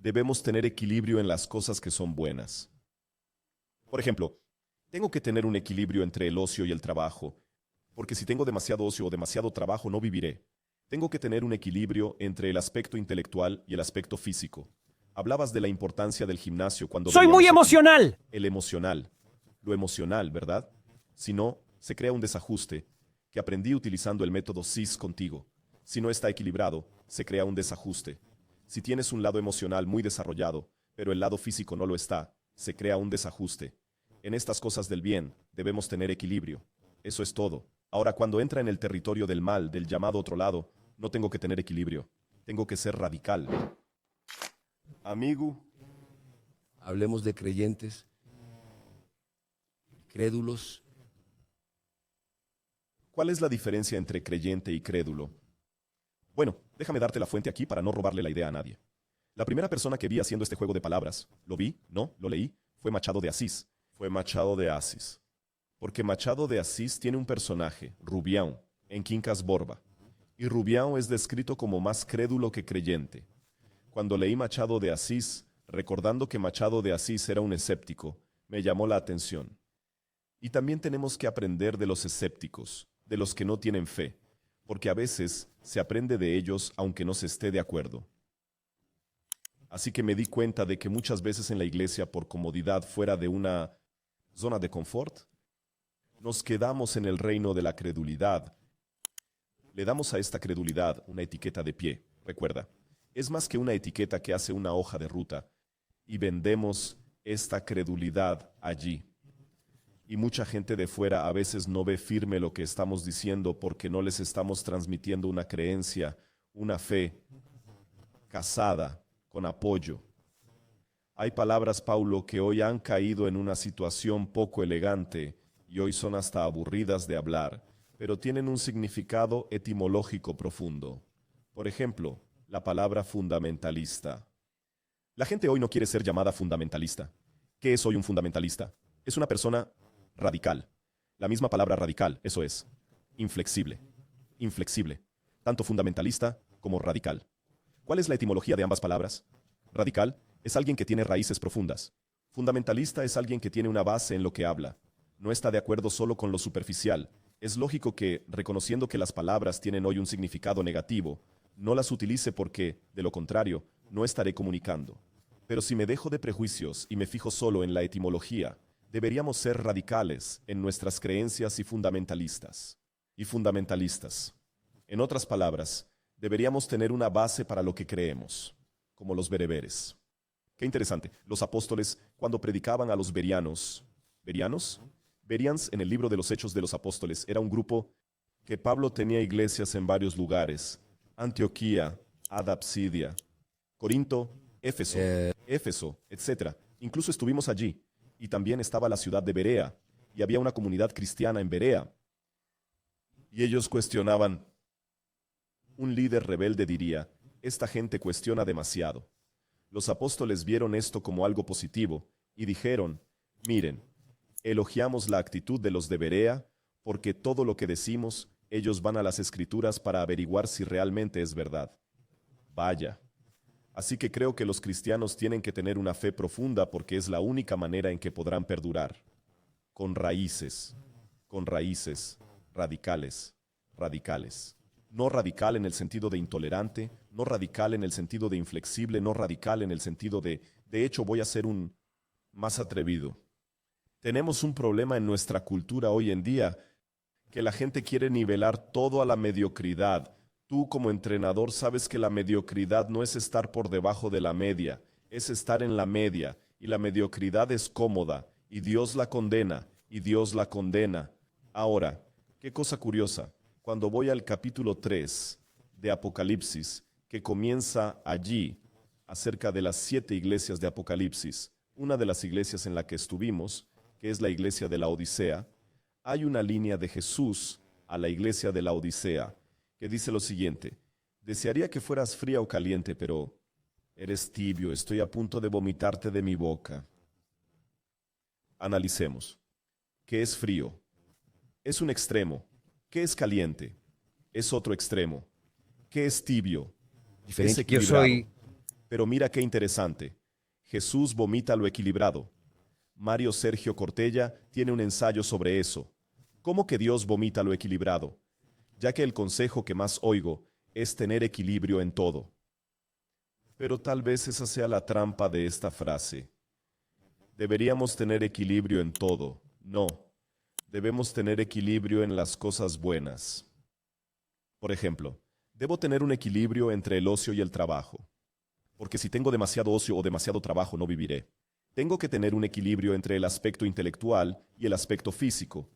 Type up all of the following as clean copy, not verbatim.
debemos tener equilibrio en las cosas que son buenas. Por ejemplo, tengo que tener un equilibrio entre el ocio y el trabajo, porque si tengo demasiado ocio o demasiado trabajo no viviré. Tengo que tener un equilibrio entre el aspecto intelectual y el aspecto físico. Hablabas de la importancia del gimnasio cuando Soy muy veníamos aquí. emocional. El emocional. Lo emocional, ¿verdad? Si no, se crea un desajuste, que aprendí utilizando el método CIS contigo. Si no está equilibrado, se crea un desajuste. Si tienes un lado emocional muy desarrollado, pero el lado físico no lo está, se crea un desajuste. En estas cosas del bien, debemos tener equilibrio. Eso es todo. Ahora, cuando entra en el territorio del mal, del llamado otro lado, no tengo que tener equilibrio. Tengo que ser radical. Amigo, Hablemos de creyentes, crédulos. ¿cuál es la diferencia entre creyente y crédulo? Bueno, déjame darte la fuente aquí para no robarle la idea a nadie. La primera persona que vi haciendo este juego de palabras, lo vi, no, lo leí, fue Machado de Asís. Fue Machado de Asís. Porque Machado de Asís tiene un personaje, Rubião, en Quincas Borba. Y Rubião es descrito como más crédulo que creyente. Cuando leí Machado de Asís, recordando que Machado de Asís era un escéptico, me llamó la atención. Y también tenemos que aprender de los escépticos, de los que no tienen fe, porque a veces se aprende de ellos aunque no se esté de acuerdo. Así que me di cuenta de que muchas veces en la iglesia, por comodidad fuera de una zona de confort, nos quedamos en el reino de la credulidad. Le damos a esta credulidad una etiqueta de pie. Recuerda, es más que una etiqueta que hace una hoja de ruta, y vendemos esta credulidad allí. Y mucha gente de fuera a veces no ve firme lo que estamos diciendo porque no les estamos transmitiendo una creencia, una fe casada, con apoyo. Hay palabras, Paulo, que hoy han caído en una situación poco elegante y hoy son hasta aburridas de hablar, pero tienen un significado etimológico profundo. Por ejemplo, la palabra fundamentalista. La gente hoy no quiere ser llamada fundamentalista. ¿Qué es hoy un fundamentalista? Es una persona radical. La misma palabra radical, eso es. Inflexible. Inflexible. Tanto fundamentalista como radical. ¿Cuál es la etimología de ambas palabras? Radical es alguien que tiene raíces profundas. Fundamentalista es alguien que tiene una base en lo que habla. No está de acuerdo solo con lo superficial. Es lógico que, reconociendo que las palabras tienen hoy un significado negativo, no las utilice porque, de lo contrario, no estaré comunicando. Pero si me dejo de prejuicios y me fijo solo en la etimología, deberíamos ser radicales en nuestras creencias y fundamentalistas. En otras palabras, deberíamos tener una base para lo que creemos, como los bereberes. Qué interesante, los apóstoles, cuando predicaban a los berianos, ¿berianos? Berians, en el libro de los Hechos de los Apóstoles, era un grupo que Pablo tenía iglesias en varios lugares: Antioquía, Adapsidia, Corinto, Éfeso, etc. Incluso estuvimos allí, y también estaba la ciudad de Berea, y había una comunidad cristiana en Berea. Y ellos cuestionaban. Un líder rebelde diría, esta gente cuestiona demasiado. Los apóstoles vieron esto como algo positivo, y dijeron, miren, elogiamos la actitud de los de Berea, porque todo lo que decimos, ellos van a las Escrituras para averiguar si realmente es verdad. Vaya. Así que creo que los cristianos tienen que tener una fe profunda porque es la única manera en que podrán perdurar. Con raíces, radicales, radicales. No radical en el sentido de intolerante, no radical en el sentido de inflexible, no radical en el sentido de hecho voy a ser un más atrevido. Tenemos un problema en nuestra cultura hoy en día, que la gente quiere nivelar todo a la mediocridad. Tú como entrenador sabes que la mediocridad no es estar por debajo de la media, es estar en la media, y la mediocridad es cómoda, y Dios la condena, y Dios la condena. Ahora, qué cosa curiosa, cuando voy al capítulo 3 de Apocalipsis, que comienza allí, acerca de las 7 iglesias de Apocalipsis, una de las iglesias en la que estuvimos, que es la iglesia de la Odisea, hay una línea de Jesús a la iglesia de la Odisea, que dice lo siguiente: desearía que fueras fría o caliente, pero eres tibio, estoy a punto de vomitarte de mi boca. Analicemos. ¿Qué es frío? Es un extremo. ¿Qué es caliente? Es otro extremo. ¿Qué es tibio? Es Diferente. Yo equilibrado. soy Pero mira qué interesante. Jesús vomita lo equilibrado. Mario Sergio Cortella tiene un ensayo sobre eso. ¿Cómo que Dios vomita lo equilibrado? Ya que el consejo que más oigo es tener equilibrio en todo. Pero tal vez esa sea la trampa de esta frase. Deberíamos tener equilibrio en todo. No. Debemos tener equilibrio en las cosas buenas. Por ejemplo, debo tener un equilibrio entre el ocio y el trabajo. Porque si tengo demasiado ocio o demasiado trabajo no viviré. Tengo que tener un equilibrio entre el aspecto intelectual y el aspecto físico.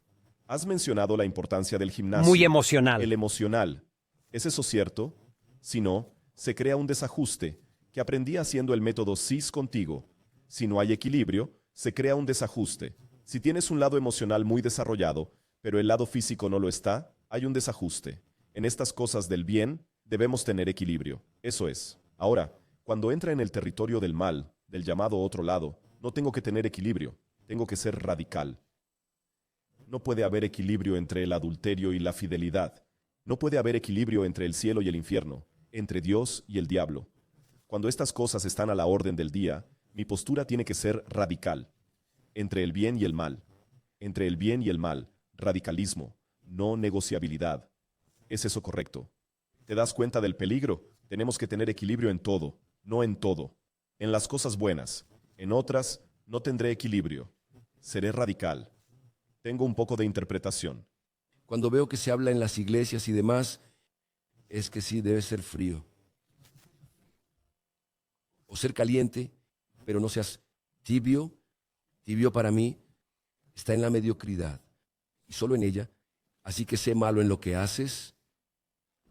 Has mencionado la importancia del gimnasio. Muy emocional. El emocional. ¿Es eso cierto? Si no, se crea un desajuste, que aprendí haciendo el método CIS contigo. Si no hay equilibrio, se crea un desajuste. Si tienes un lado emocional muy desarrollado, pero el lado físico no lo está, hay un desajuste. En estas cosas del bien, debemos tener equilibrio. Eso es. Ahora, cuando entra en el territorio del mal, del llamado otro lado, no tengo que tener equilibrio, tengo que ser radical. No puede haber equilibrio entre el adulterio y la fidelidad. No puede haber equilibrio entre el cielo y el infierno, entre Dios y el diablo. Cuando estas cosas están a la orden del día, mi postura tiene que ser radical. Entre el bien y el mal. Entre el bien y el mal, radicalismo, no negociabilidad. ¿Es eso correcto? ¿Te das cuenta del peligro? Tenemos que tener equilibrio en todo, no en todo. En las cosas buenas. En otras, no tendré equilibrio. Seré radical. Tengo un poco de interpretación. Cuando veo que se habla en las iglesias y demás, es que sí debe ser frío. O ser caliente, pero no seas tibio. Tibio para mí está en la mediocridad y solo en ella. Así que sé malo en lo que haces,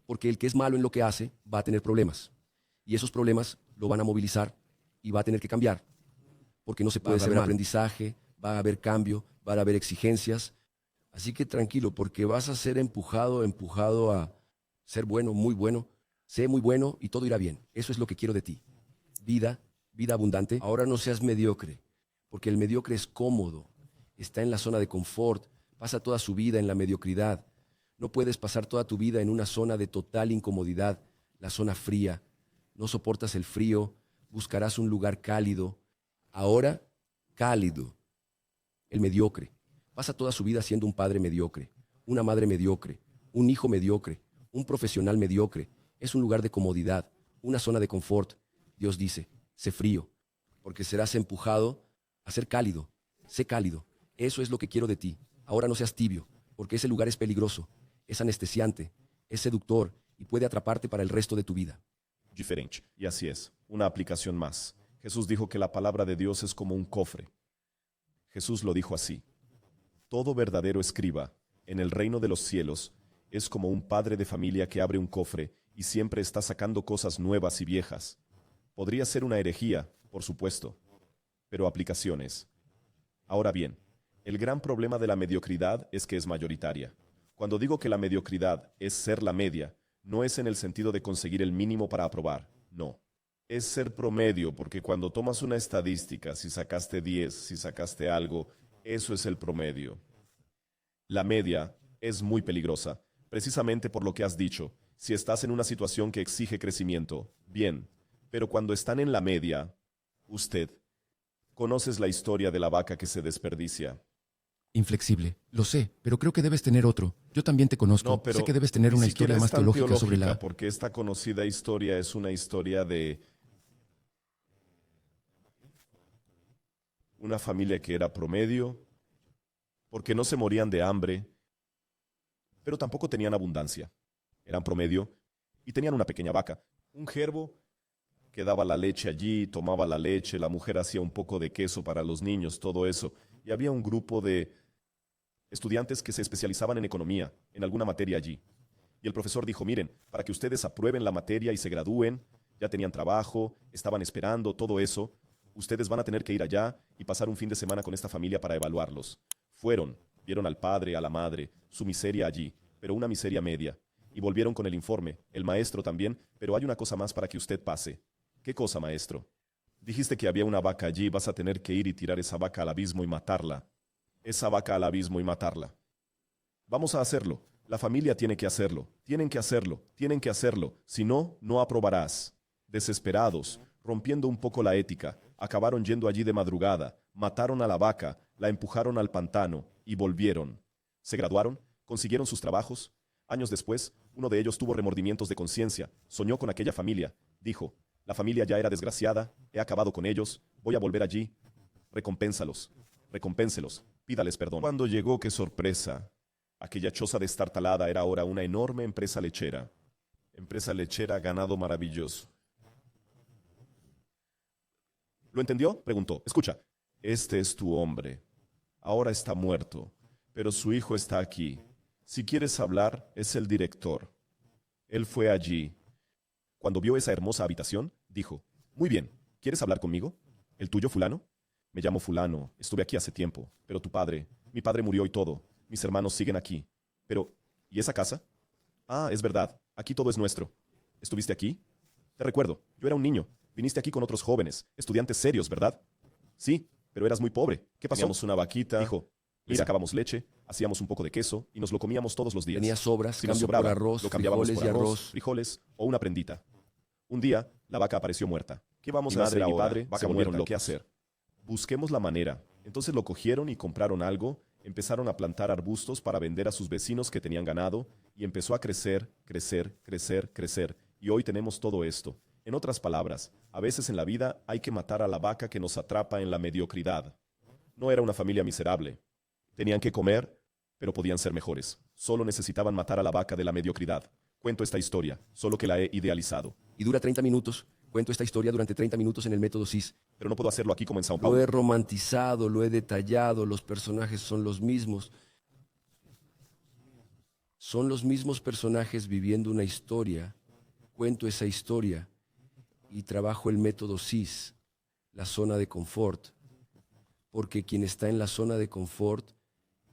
porque el que es malo en lo que hace va a tener problemas. Y esos problemas lo van a movilizar y va a tener que cambiar. Porque no se puede hacer aprendizaje, va a haber cambio, va a haber exigencias. Así que tranquilo, porque vas a ser empujado a ser bueno, muy bueno. Sé muy bueno y todo irá bien. Eso es lo que quiero de ti. Vida abundante. Ahora no seas mediocre, porque el mediocre es cómodo, está en la zona de confort, pasa toda su vida en la mediocridad. No puedes pasar toda tu vida en una zona de total incomodidad, la zona fría. No soportas el frío, buscarás un lugar cálido. Ahora, cálido. El mediocre. Pasa toda su vida siendo un padre mediocre, una madre mediocre, un hijo mediocre, un profesional mediocre. Es un lugar de comodidad, una zona de confort. Dios dice, sé frío, porque serás empujado a ser cálido. Sé cálido. Eso es lo que quiero de ti. Ahora no seas tibio, porque ese lugar es peligroso, es anestesiante, es seductor y puede atraparte para el resto de tu vida. Diferente. Y así es, una aplicación más. Jesús dijo que la palabra de Dios es como un cofre. Jesús lo dijo así. Todo verdadero escriba, en el reino de los cielos, es como un padre de familia que abre un cofre y siempre está sacando cosas nuevas y viejas. Podría ser una herejía, por supuesto, pero aplicaciones. Ahora bien, el gran problema de la mediocridad es que es mayoritaria. Cuando digo que la mediocridad es ser la media, no es en el sentido de conseguir el mínimo para aprobar, no. Es ser promedio, porque cuando tomas una estadística, si sacaste 10, si sacaste algo, eso es el promedio. La media es muy peligrosa, precisamente por lo que has dicho. Si estás en una situación que exige crecimiento, bien, pero cuando están en la media, usted, conoces la historia de la vaca que se desperdicia. Inflexible, lo sé, pero creo que debes tener otro. Yo también te conozco, No, pero sé que debes tener ni una siquiera historia es más tan teológica sobre la... porque esta conocida historia es una historia de una familia que era promedio, porque no se morían de hambre, pero tampoco tenían abundancia. Eran promedio y tenían una pequeña vaca, un gerbo que daba la leche allí, tomaba la leche, la mujer hacía un poco de queso para los niños, todo eso. Y había un grupo de estudiantes que se especializaban en economía, en alguna materia allí. Y el profesor dijo, miren, para que ustedes aprueben la materia y se gradúen, ya tenían trabajo, estaban esperando, todo eso, ustedes van a tener que ir allá y pasar un fin de semana con esta familia para evaluarlos. Fueron, vieron al padre, a la madre, su miseria allí, pero una miseria media. Y volvieron con el informe, el maestro también, pero hay una cosa más para que usted pase. ¿Qué cosa, maestro? Dijiste que había una vaca allí, vas a tener que ir y tirar esa vaca al abismo y matarla. Esa vaca al abismo y matarla. Vamos a hacerlo. La familia tiene que hacerlo. Tienen que hacerlo. Tienen que hacerlo. Si no, no aprobarás. Desesperados, rompiendo un poco la ética, acabaron yendo allí de madrugada, mataron a la vaca, la empujaron al pantano y volvieron. Se graduaron, consiguieron sus trabajos. Años después, uno de ellos tuvo remordimientos de conciencia, soñó con aquella familia, dijo, la familia ya era desgraciada, he acabado con ellos, voy a volver allí. Recompénsalos, recompénselos, pídales perdón. Cuando llegó, qué sorpresa. Aquella choza destartalada era ahora una enorme empresa lechera. Empresa lechera, ganado maravilloso. ¿Lo entendió? Preguntó. Escucha, este es tu hombre. Ahora está muerto, pero su hijo está aquí. Si quieres hablar, es el director. Él fue allí. Cuando vio esa hermosa habitación, dijo, muy bien, ¿quieres hablar conmigo? ¿El tuyo, fulano? Me llamo fulano, estuve aquí hace tiempo, pero tu padre, mi padre murió y todo. Mis hermanos siguen aquí. Pero, ¿y esa casa? Ah, es verdad, aquí todo es nuestro. ¿Estuviste aquí? Te recuerdo, yo era un niño. Viniste aquí con otros jóvenes, estudiantes serios, ¿verdad? Sí, pero eras muy pobre. ¿Qué pasó? Teníamos una vaquita. Dijo, le sacábamos leche, hacíamos un poco de queso y nos lo comíamos todos los días. Tenía sobras, Si nos cambio sobraba, por arroz, lo cambiábamos frijoles por y arroz, arroz. frijoles o una prendita. Un día, la vaca apareció muerta. ¿Qué vamos Mi a hacer madre y ahora? padre Vaca se volvieron volvieron locos. ¿Qué locos. hacer? Busquemos la manera. Entonces lo cogieron y compraron algo, empezaron a plantar arbustos para vender a sus vecinos que tenían ganado, y empezó a crecer, crecer, crecer, crecer. Y hoy tenemos todo esto. En otras palabras, a veces en la vida hay que matar a la vaca que nos atrapa en la mediocridad. No era una familia miserable. Tenían que comer, pero podían ser mejores. Solo necesitaban matar a la vaca de la mediocridad. Cuento esta historia, solo que la he idealizado. Y dura 30 minutos. Cuento esta historia durante 30 minutos en el método CIS. Pero no puedo hacerlo aquí como en Sao Lo Paulo. he romantizado, lo he detallado, los personajes son los mismos. Son los mismos personajes viviendo una historia. Cuento esa historia y trabajo el método CIS, la zona de confort. Porque quien está en la zona de confort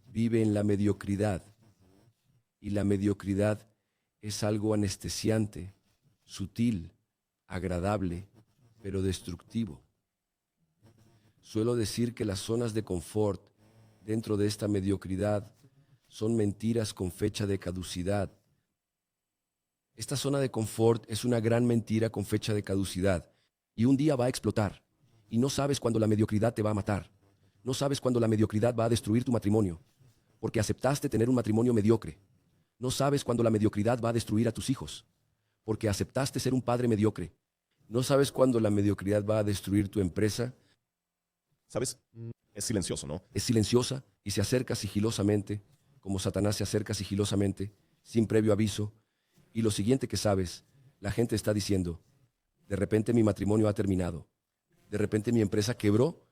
vive en la mediocridad. Y la mediocridad es algo anestesiante, sutil, agradable, pero destructivo. Suelo decir que las zonas de confort dentro de esta mediocridad son mentiras con fecha de caducidad. Esta zona de confort es una gran mentira con fecha de caducidad y un día va a explotar y no sabes cuándo la mediocridad te va a matar. No sabes cuándo la mediocridad va a destruir tu matrimonio porque aceptaste tener un matrimonio mediocre. No sabes cuándo la mediocridad va a destruir a tus hijos porque aceptaste ser un padre mediocre. No sabes cuándo la mediocridad va a destruir tu empresa. ¿Sabes? Es silencioso, ¿no? Es silenciosa y se acerca sigilosamente, como Satanás se acerca sigilosamente, sin previo aviso. Y lo siguiente que sabes, la gente está diciendo, de repente mi matrimonio ha terminado, de repente mi empresa quebró,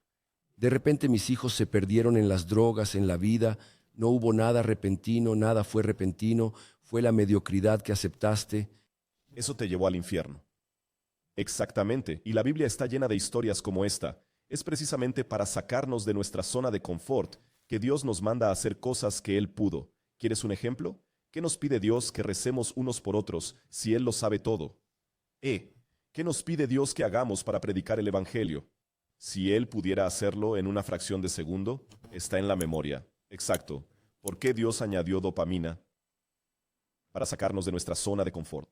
de repente mis hijos se perdieron en las drogas, en la vida, no hubo nada repentino, nada fue repentino, fue la mediocridad que aceptaste. Eso te llevó al infierno. Exactamente, y la Biblia está llena de historias como esta. Es precisamente para sacarnos de nuestra zona de confort que Dios nos manda a hacer cosas que Él pudo. ¿Quieres un ejemplo? ¿Qué nos pide Dios que recemos unos por otros si Él lo sabe todo? ¿Qué nos pide Dios que hagamos para predicar el Evangelio? Si Él pudiera hacerlo en una fracción de segundo, está en la memoria. Exacto. ¿Por qué Dios añadió dopamina? Para sacarnos de nuestra zona de confort.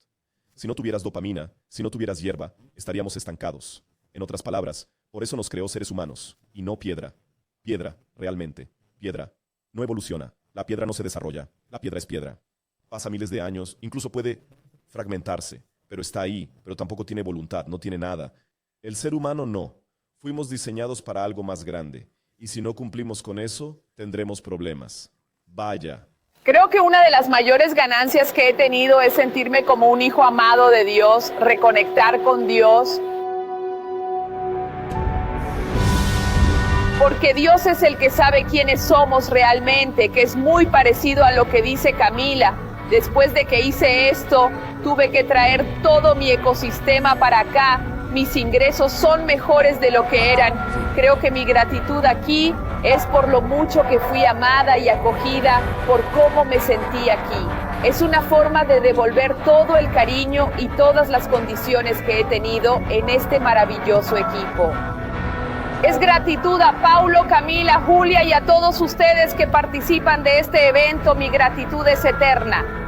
Si no tuvieras dopamina, si no tuvieras hierba, estaríamos estancados. En otras palabras, por eso nos creó seres humanos, y no piedra. Piedra, realmente, piedra. No evoluciona, la piedra no se desarrolla, la piedra es piedra. Pasa miles de años, incluso puede fragmentarse, pero está ahí, pero tampoco tiene voluntad, no tiene nada. El ser humano no. Fuimos diseñados para algo más grande, y si no cumplimos con eso, tendremos problemas. Vaya. Creo que una de las mayores ganancias que he tenido es sentirme como un hijo amado de Dios, reconectar con Dios. Porque Dios es el que sabe quiénes somos realmente, que es muy parecido a lo que dice Camila. Después de que hice esto, tuve que traer todo mi ecosistema para acá. Mis ingresos son mejores de lo que eran. Creo que mi gratitud aquí es por lo mucho que fui amada y acogida, por cómo me sentí aquí. Es una forma de devolver todo el cariño y todas las condiciones que he tenido en este maravilloso equipo. Es gratitud a Paulo, Camila, Julia y a todos ustedes que participan de este evento. Mi gratitud es eterna.